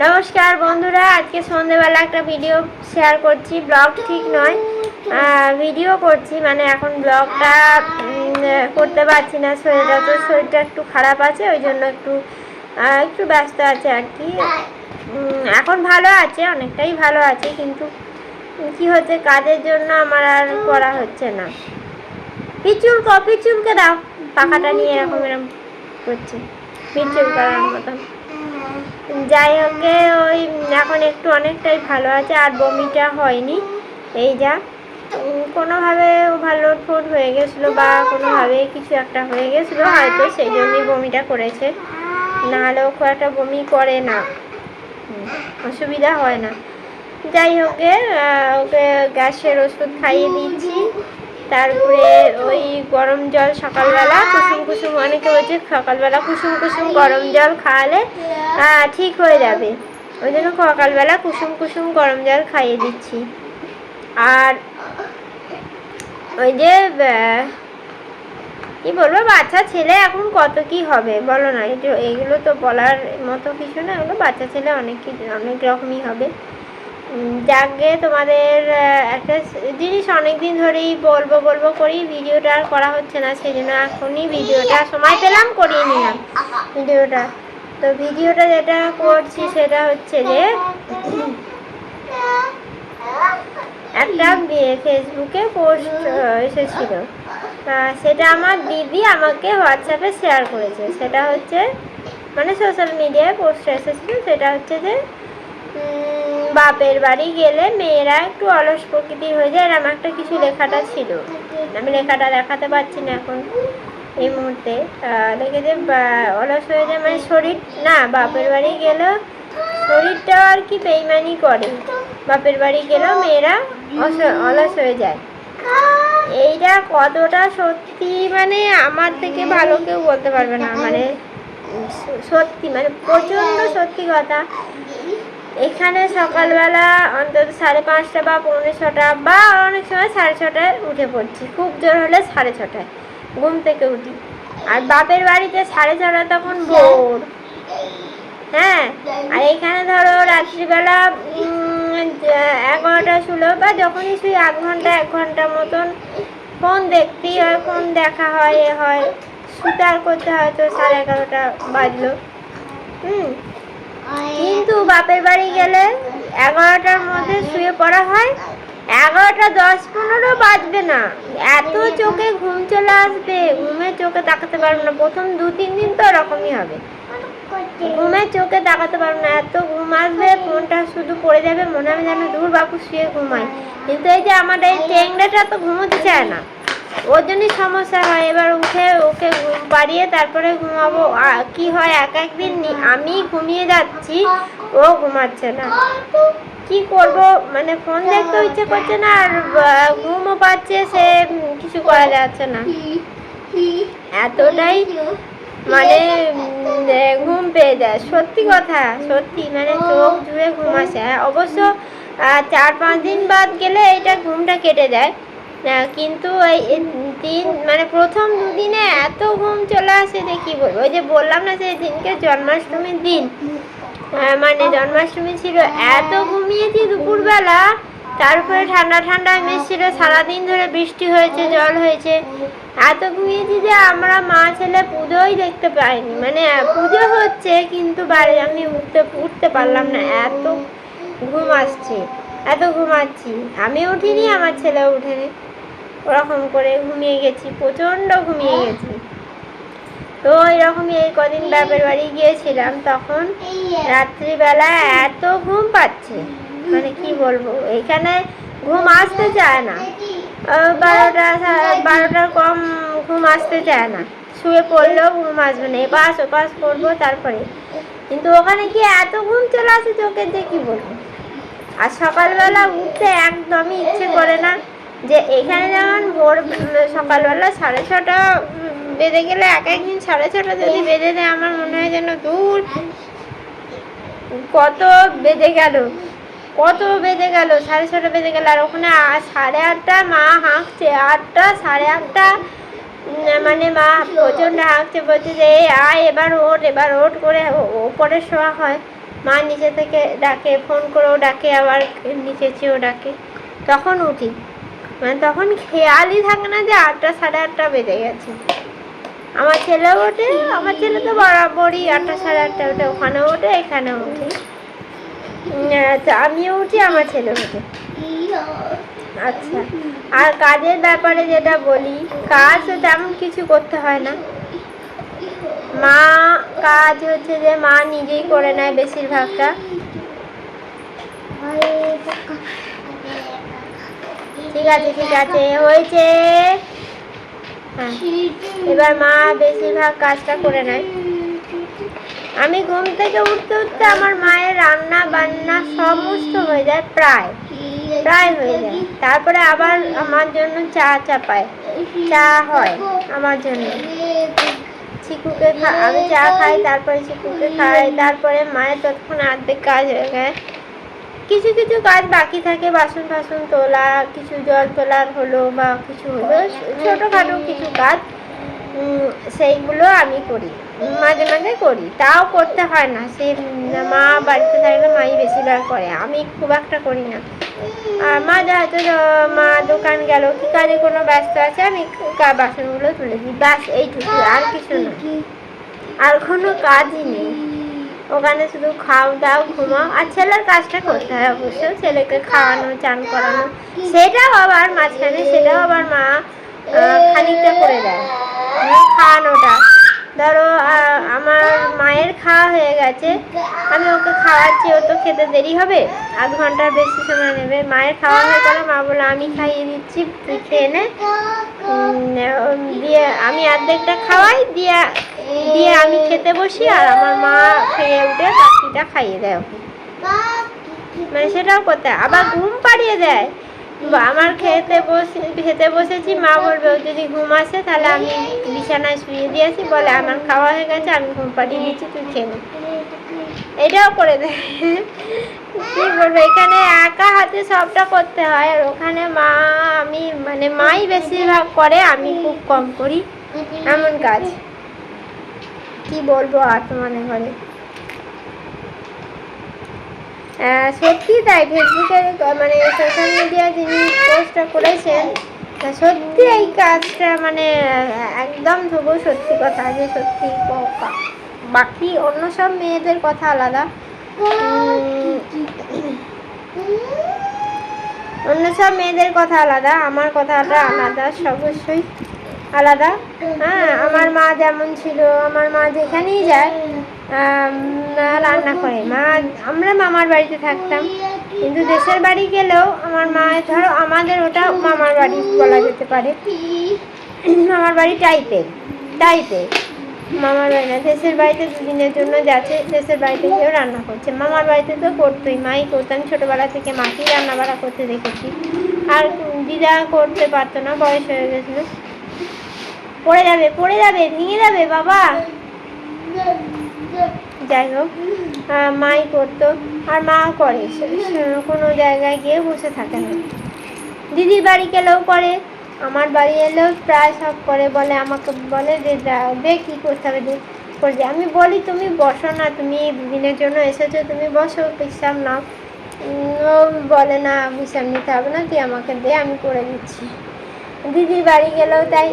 নমস্কার বন্ধুরা, আজকে সন্ধ্যেবেলা একটা ভিডিও শেয়ার করছি। ব্লগ ঠিক নয়, ভিডিও করছি, মানে এখন ব্লগটা করতে পারছি না। শরীরটা একটু খারাপ আছে, ওই জন্য একটু ব্যস্ত আছে আর কি। এখন ভালো আছে, অনেকটাই ভালো আছে, কিন্তু কি হচ্ছে, কাজের জন্য আমার আর করা হচ্ছে না। পিচুলকে দাও, পাখাটা নিয়ে এরকম করছে, পিচুল করার মতন। যাই হোক, ওই এখন একটু অনেকটাই ভালো আছে, আর বমিটা হয়নি। এই যা কোনোভাবে ওভারলোড ফুড হয়ে গেছিলো, বা কোনোভাবে কিছু একটা হয়ে গেছিলো হয়তো, সেই জন্যই বমিটা করেছে। নাহলেও খুব একটা বমি করে না, অসুবিধা হয় না। যাই হোক, ওকে গ্যাসের ওষুধ খাইয়ে দিচ্ছি। তারপরে ওই গরম জল সকালবেলা কুসুম অনেকে বলছে সকালবেলা কুসুম গরম জল খাওয়ালে ঠিক হয়ে যাবে, ওই জন্য সকালবেলা কুসুম গরম জল খাইয়ে দিচ্ছি। আর ওই যে কি বলবো, বাচ্চা ছেলে এখন কত কি হবে বলো না, এইগুলো তো বলার মতো কিছু না, এগুলো বাচ্চা ছেলে অনেক রকমই হবে। যাকে তোমাদের একটা জিনিস অনেকদিন ধরেই বলবো করি, ভিডিওটা আর করা হচ্ছে না, সেই জন্য এখনই ভিডিওটা সময় পেলাম করিয়ে নিলাম ভিডিওটা। তো ভিডিওটা যেটা করছি সেটা হচ্ছে যে একটা ফেসবুকে পোস্ট এসেছিল, সেটা আমার দিদি আমাকে হোয়াটসঅ্যাপে শেয়ার করেছে। সেটা হচ্ছে মানে সোশ্যাল মিডিয়ায় পোস্ট এসেছিল, সেটা হচ্ছে যে বাপের বাড়ি গেলে মেয়েরা একটু অলস প্রকৃতির হয়ে যায়, এরকম একটা কিছু লেখাটা ছিল। আমি লেখাটা দেখাতে পারছি না এখন এই মুহূর্তে। লিখেছে অলস হয়ে যায় মানে শরীর না, বাপের বাড়ি গেলেও শরীরটা আর কি বেইমানি করে, বাপের বাড়ি গেলেও মেয়েরা অলস হয়ে যায়। এইটা কতটা সত্যি মানে আমার থেকে ভালো কেউ বলতে পারবে না, মানে সত্যি, মানে প্রচণ্ড সত্যি কথা। এখানে সকালবেলা অন্তত 5:30 বা 5:45 বা অনেক সময় 6:30টায় উঠে পড়ছি, খুব জোর হলে 6:30টায় ঘুম থেকে উঠি। আর বাপের বাড়িতে 6:30 তখন ভোর, হ্যাঁ। আর এখানে ধরো রাত্রিবেলা 11টা শুলো, বা যখনই শুই 1 ঘন্টা মতন ফোন দেখতেই হয়, ফোন দেখা হয়, হয় সুতার করতে হয়তো 11:30টা বাজলো। কিন্তু বাপের বাড়ি গেলে 11টার মধ্যে শুয়ে পড়া হয়, 11:10-15 বাজবে না, এত চোখে ঘুম চলে আসবে, ঘুমে চোখে তাকাতে পারবো না। প্রথম 2-3 দিন তো ওরকমই হবে, ঘুমে চোখে তাকাতে পারবো না, এত ঘুম আসবে, ফোনটা শুধু পড়ে যাবে, মনে হবে যেন দূর বাপু শুয়ে ঘুমাই। কিন্তু এই যে আমাদের এই টেংরাটা তো ঘুমোতে চায় না, ওর জন্যই সমস্যা হয়। এবার উঠে ওকে ঘুম পাড়িয়ে তারপরে ঘুমাবো। কি হয়, একদিন আমি ঘুমিয়ে যাচ্ছি, ও ঘুমাচ্ছে না, কি করব, মানে ফোন দেখতেও ইচ্ছে করছে না, আর ঘুমও পাচ্ছে, সে কিছু করা যাচ্ছে না, এতটাই মানে ঘুম পেয়ে যায়। সত্যি কথা, সত্যি মানে চোখ জুড়ে ঘুম আসে। অবশ্য 4-5 দিন বাদ গেলে এইটা ঘুমটা কেটে যায়, কিন্তু এই মানে প্রথম 2 দিনে এত ঘুম চলে আসে যে কি বলবো। ওই যে বললাম না, সেই দিনকে জন্মাষ্টমীর দিন, মানে জন্মাষ্টমী ছিল, এত ঘুমিয়েছি দুপুরবেলা। তারপরে ঠান্ডা মেশছিল, সারাদিন ধরে বৃষ্টি হয়েছে, জল হয়েছে, এত ঘুমিয়েছি যে আমরা মা ছেলে পুজোই দেখতে পাইনি। মানে পুজো হচ্ছে কিন্তু বাড়ি আমি উঠতে পারলাম না, এত ঘুম আসছে, এত ঘুমাচ্ছি। আমি উঠিনি, আমার ছেলেও উঠেনি, ওরকম করে ঘুমিয়ে গেছি, প্রচণ্ড ঘুমিয়ে গেছি। তো এরকমই এই কদিন বাপের বাড়ি গিয়েছিলাম, তখন রাত্রিবেলা এত ঘুম পাচ্ছে, মানে কি বলবো, এখানে ঘুম আসতে চায় না, 12টার কম ঘুম আসতে চায় না, শুয়ে পড়লেও ঘুম আসবে না, এপাশ ওপাশ করবো তারপরে। কিন্তু ওখানে কি এত ঘুম চলে আসে চোখের যে কি বলবো। আর সকালবেলা উঠতে একদমই ইচ্ছে করে না। যে এখানে যেমন ভোর সকালবেলা 6:30 বেজে গেলে, একদিন 6:30 যদি বেজে দেয়, আমার মনে হয় যেন দূর কত বেজে গেল 6:30 বেজে গেল। আর ওখানে 8:30 মা হাঁকছে, 8টা 8:30 মানে মা প্রচণ্ড হাঁকছে, বলছে যে আয় এবার ওঠ করে ওপরে শোয়া হয়, মা নিচে থেকে ডাকে, ফোন করেও ডাকে, আবার নিচে চেয়েও ডাকে, তখন উঠি। মানে তখন খেয়ালই থাকে না যে 8টা সাড়ে 8টা বেজে গেছে। আমার ছেলেও ওঠে, আমার ছেলে তো বরাবরই 8টা সাড়ে 8টা ওঠে, ওখানেও ওঠে এখানেও উঠি। আমিও উঠি, আমার ছেলে ওঠে। আচ্ছা, আর কাজের ব্যাপারে যেটা বলি, কাজ তো তেমন কিছু করতে হয় না। মা কাজ হচ্ছে যে মা নিজেই করে নেয় বেশিরভাগটা। ঠিক আছে ঠিক আছে, হয়েছে। হ্যাঁ, এবার মা বেশিরভাগ কাজটা করে নেয়। আমি ঘুম থেকে উঠতে উঠতে আমার মায়ের রান্না বান্না সমস্ত হয়ে যায়, প্রায় হয়ে যায়। তারপরে আবার আমার জন্য চা চাপায়, চা হয় আমার জন্য। চিকুকে আমি চা খাই, তারপরে চিকুকে খাই, তারপরে মায়ের ততক্ষণ অর্ধেক কাজ হয়ে যায়। কিছু কিছু কাজ বাকি থাকে, বাসন ফাসন তোলা, কিছু জল তোলার হলো বা কিছু হলো, ছোটোখাটো কিছু কাজ, সেইগুলো আমি করি, মাঝে মাঝে করি। তাও করতে হয় না, সে মা বাড়িতে থাকলে মাই বেশিরভাগ করে, আমি খুব একটা করি না। আর মা হয়তো মা দোকান গেল কি কাজে কোনো ব্যস্ত আছে, আমি বাসনগুলো তুলে দিই, ব্যাস এইটুকু, আর কিছু না, আর কোনো কাজই নেই ওখানে। শুধু খাও দাও ঘুমাও, আর ছেলের কাজটা করতে হয় অবশ্য, ছেলেকে খাওয়ানো চান করানো, সেটাও আবার মাঝখানে, সেটাও আবার মা খানিকটা করে দেয়। খাওয়ানোটা ধরো আমার মায়ের খাওয়া হয়ে গেছে, আমি ওকে খাওয়াচ্ছি, ও তো খেতে দেরি হবে, আধ ঘন্টার বেশি সময় নেবে। মায়ের খাওয়া হয়ে গেলে মা বলে আমি খাইয়ে দিচ্ছি, তুই খেয়ে নে। দিয়ে আমি অর্ধেকটা খাওয়াই, দিয়ে আমি খেতে বসি, আর আমার মা খেয়ে উঠে বাকিটা খাইয়ে দেয় ওকে। মানে সেটাও করতে হয়। আবার ঘুম পাড়িয়ে দেয়, আমার খেতে বসেছি, মা বলবে যদি ঘুম আসে তাহলে আমি বিছানায় শুয়ে দিয়েছি, বলে আমার খাওয়া হয়ে গেছে, আমি ঘুম পাড়িয়ে দিচ্ছি, তুই খেয়ে নে। এটাও করে দেয়। কি বলবো, এখানে একা হাতে সবটা করতে হয়, আর ওখানে মা আমি মানে মাই বেশিরভাগ করে, আমি খুব কম করি এমন কাজ। কি বলবো আর তোমাদের ঘরে, সত্যি তাই। ফেসবুকে মানে সোশ্যাল মিডিয়ায় যিনি পোস্টটা করেছেন, সত্যি এই কাজটা মানে একদম তবু সত্যি কথা, যে সত্যি। বাকি অন্য সব মেয়েদের কথা আলাদা, অন্য সব মেয়েদের কথা আলাদা, আমার কথাটা আলাদা, অবশ্যই আলাদা। হ্যাঁ, আমার মা যেমন ছিল, আমার মা যেখানেই যায় রান্না করে। আমরা মামার বাড়িতে থাকতাম, কিন্তু দেশের বাড়ি গেলেও আমার মা, ধরো আমাদের ওটা মামার বাড়ি বলা যেতে পারে, মামার বাড়ি টাইপের মামার বাড়ি না, দেশের বাড়িতে দুদিনের জন্য যাচ্ছে, দেশের বাড়িতে গিয়েও রান্না করছে। মামার বাড়িতে তো করতোই, মাই করতো। আমি ছোটোবেলা থেকে মাকেই রান্না বাড়া করতে দেখেছি, আর দিদা করতে পারতো না, বয়স হয়ে গেছিলো। পড়ে যাবে ভেঙে যাবে বাবা। যাই হোক, মাই করতো, আর মা করে, কোনো জায়গায় গিয়ে বসে থাকে না। দিদির বাড়ি গেলেও করে, আমার বাড়ি এলেও প্রায় সব করে, বলে আমাকে বলে যে দে কী করতে হবে দে করে দে। আমি বলি তুমি বসো না, তুমি দুদিনের জন্য এসেছো, তুমি বসো, বিশ্রাম নাও। ও বলে না, বিশ্রাম নিতে হবে না, তুই আমাকে দে, আমি করে দিচ্ছি। দিদির বাড়ি গেলেও তাই,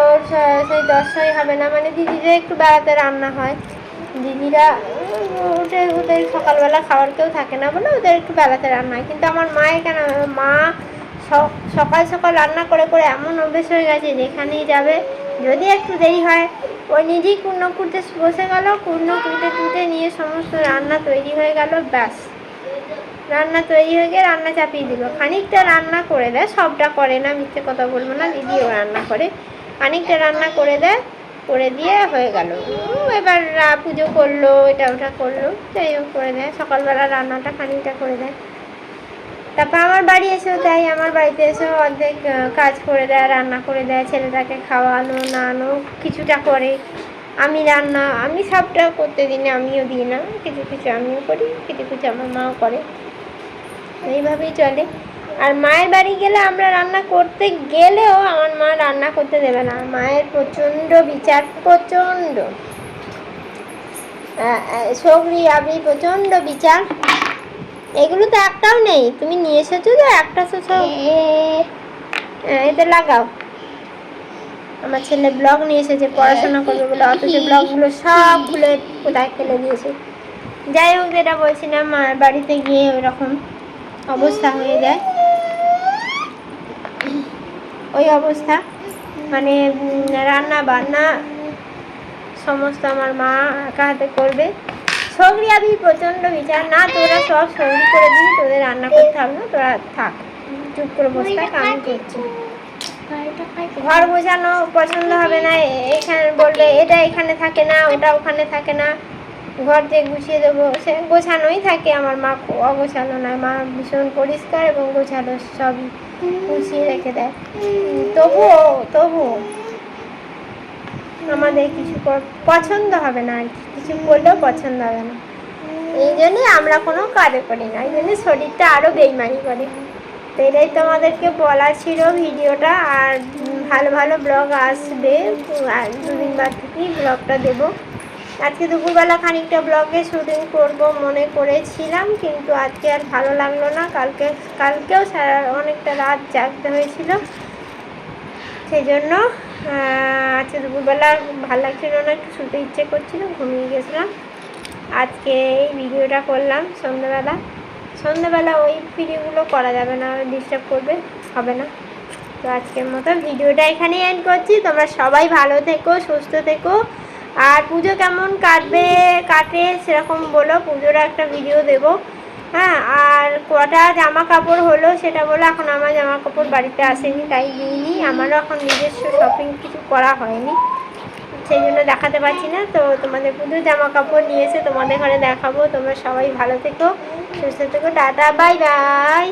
ওর সেই 10টাই হবে না, মানে দিদিদের একটু বেড়াতে রান্না হয়, দিদিরা ওদের সকালবেলা খাবার কেউ থাকে না বলে ওদের একটু বেলাতে রান্না হয়। কিন্তু আমার মায়ের কেন, মা সকাল সকাল রান্না করে করে এমন অভ্যেস হয়ে গেছে, যেখানেই যাবে যদি একটু দেরি হয়, ওই নিজেই কুর্নো কুড়তে বসে গেল, কুর্নো কুড়তে নিয়ে সমস্ত রান্না তৈরি হয়ে গেল, ব্যাস রান্না তৈরি হয়ে গিয়ে রান্না চাপিয়ে দিল। খানিকটা রান্না করে দেয়, সবটা করে না, মিথ্যে কথা বলবো না, দিদিও রান্না করে, খানিকটা রান্না করে দেয়, করে দিয়ে হয়ে গেল। এবার পুজো করলো, এটা ওটা করলো, যাই হোক করে দেয়, সকালবেলা রান্নাটা খানিকটা করে দেয়। তারপর আমার বাড়ি এসেও তাই, আমার বাড়িতে এসেও অর্ধেক কাজ করে দেয়, রান্না করে দেয়, ছেলেটাকে খাওয়ানো নানো কিছুটা করে। আমি সবটা করতে দিই না, আমিও দিই না, কিছু কিছু আমিও করি, কিছু কিছু আমার মাও করে, এইভাবেই চলে। আর মায়ের বাড়ি গেলে আমরা রান্না করতে গেলেও আমার মা রান্না করতে দেবে না, মায়ের প্রচণ্ড বিচার, প্রচণ্ড। সগরি আবরি প্রচণ্ড বিচার, এগুলো তো একটাও নেই। তুমি নিয়ে এসেছো তো একটা এতে লাগাও। আমার ছেলে ব্লগ নিয়ে এসেছে পড়াশোনা করবে বলে, অথচ ব্লগগুলো সব খুলে কোথায় ফেলে দিয়েছে। যাই হোক, যেটা বলছিলাম, মার বাড়িতে গিয়ে ওরকম অবস্থা হয়ে যায়, ওই অবস্থা মানে রান্না বান্না সমস্ত আমার মা একা হাতে করবে। সগরি আমি প্রচণ্ড বিচার, না তোরা সব সগরি করে দিবি, তোদের রান্না করতে হবে না, তোরা থাক চুপ করে বসে থাক, আমি করছি। ঘর গোছানো পছন্দ হবে না, এখানে বলবে এটা এখানে থাকে না, ওটা ওখানে থাকে না, ঘর যে গুছিয়ে দেবো সে গোছানোই থাকে। আমার মা অগোছালো না, মা ভীষণ পরিষ্কার এবং গোছালো, সবই গুছিয়ে রেখে দেয়। তবুও আমাদের কিছু পছন্দ হবে না, আর কিছু করলেও পছন্দ হবে না। এই জন্যে আমরা কোনো কাজে করি না, এই জন্যে শরীরটা আরও বেইমানি করে। তো এটাই তোমাদেরকে বলা ছিল ভিডিওটা। আর ভালো ভালো ব্লগ আসবে, আর দুদিন বাদ থেকেই ব্লগটা দেবো। আজকে দুপুরবেলা খানিকটা ব্লগে শুটিং করব মনে করেছিলাম, কিন্তু আজকে আর ভালো লাগলো না। কালকেও অনেকটা রাত জাগতে হয়েছিল, সেই জন্য আজকে দুপুরবেলা ভালো লাগছিল না, একটু শুতে ইচ্ছে করছিল, ঘুমিয়ে গেছিলাম। আজকে এই ভিডিওটা করলাম সন্ধ্যেবেলা ওই ভিডিওগুলো করা যাবে না, ডিস্টার্ব করবে, হবে না। তো আজকের মতো ভিডিওটা এখানেই এন্ড করছি। তোমরা সবাই ভালো থেকো, সুস্থ থেকো। আর পুজো কেমন কাটে সেরকম বলো, পুজোর একটা ভিডিও দেবো। হ্যাঁ, আর কটা জামা কাপড় হলো সেটা বলো। এখন আমার জামা কাপড় বাড়িতে আসেনি, তাই দিইনি। আমারও এখন নিজস্ব শপিং কিছু করা হয়নি, সেই জন্য দেখাতে পারছি না। তো তোমাদের পুজোর জামা কাপড় নিয়ে এসে তোমাদের ঘরে দেখাবো। তোমরা সবাই ভালো থেকো, সুস্থ থেকো, টাটা, বাই বাই।